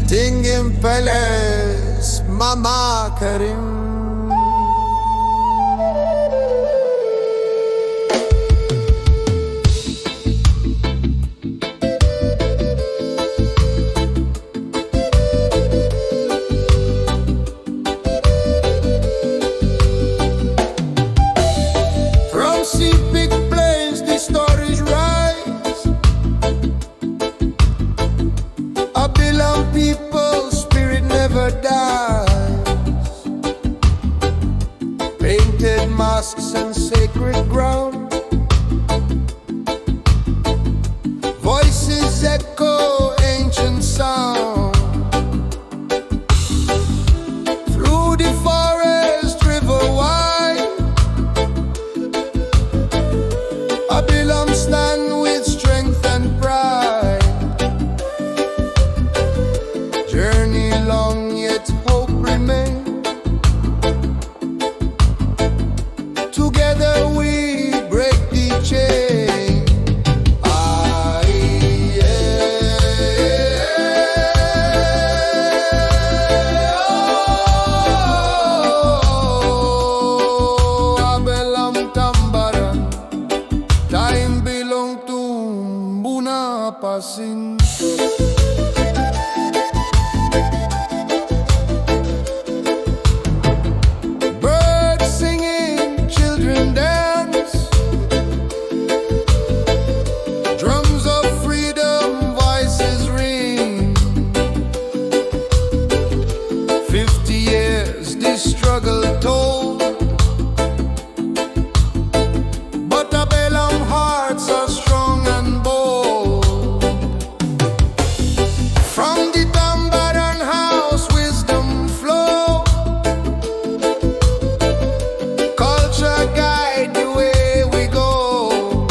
Tingin peles Mama Karim. From sea-big plains the stories rise. ABELAM people spirit never dies. Painted masks and sacred ground, voices echo ancient sound. Through the forest river wide, ABELAM stand with strength and pride. Journey long yet hope remains. Together we break the chain. ABELAM tambaran, time belong to Muna Pasin. Birds singing, children dance, drums of freedom, voices ring. 50 years this struggle told, but ABELAM hearts are strong and bold. From the Tambaran house wisdom flow, culture guide the way we go.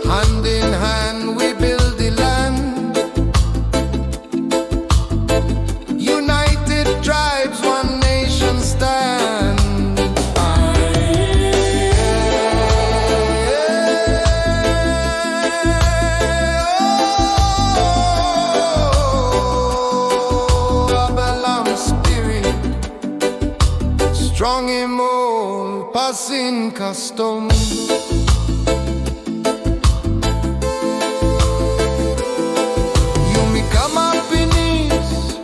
Hand in hand we build the land, united tribes, one nation stand. ABELAM spirit, strong in more passing custom. You may come up in ease,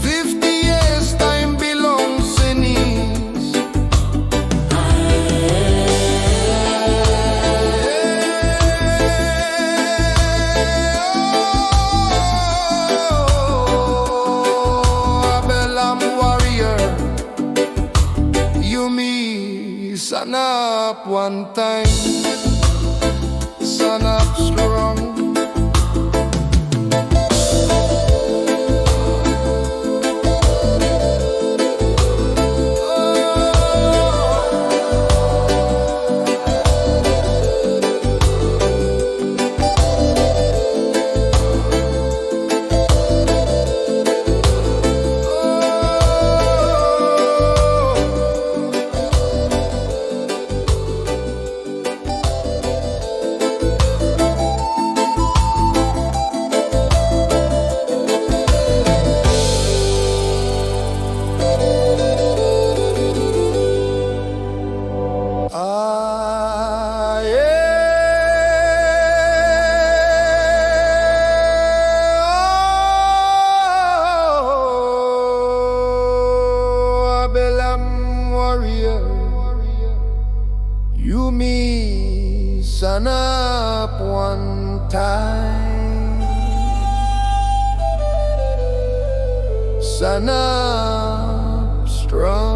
50 years time belongs in ease. ABELAM warrior, you me stand up one time, stand up strong. ABELAM warrior, you me stand up one time. Sun up strong.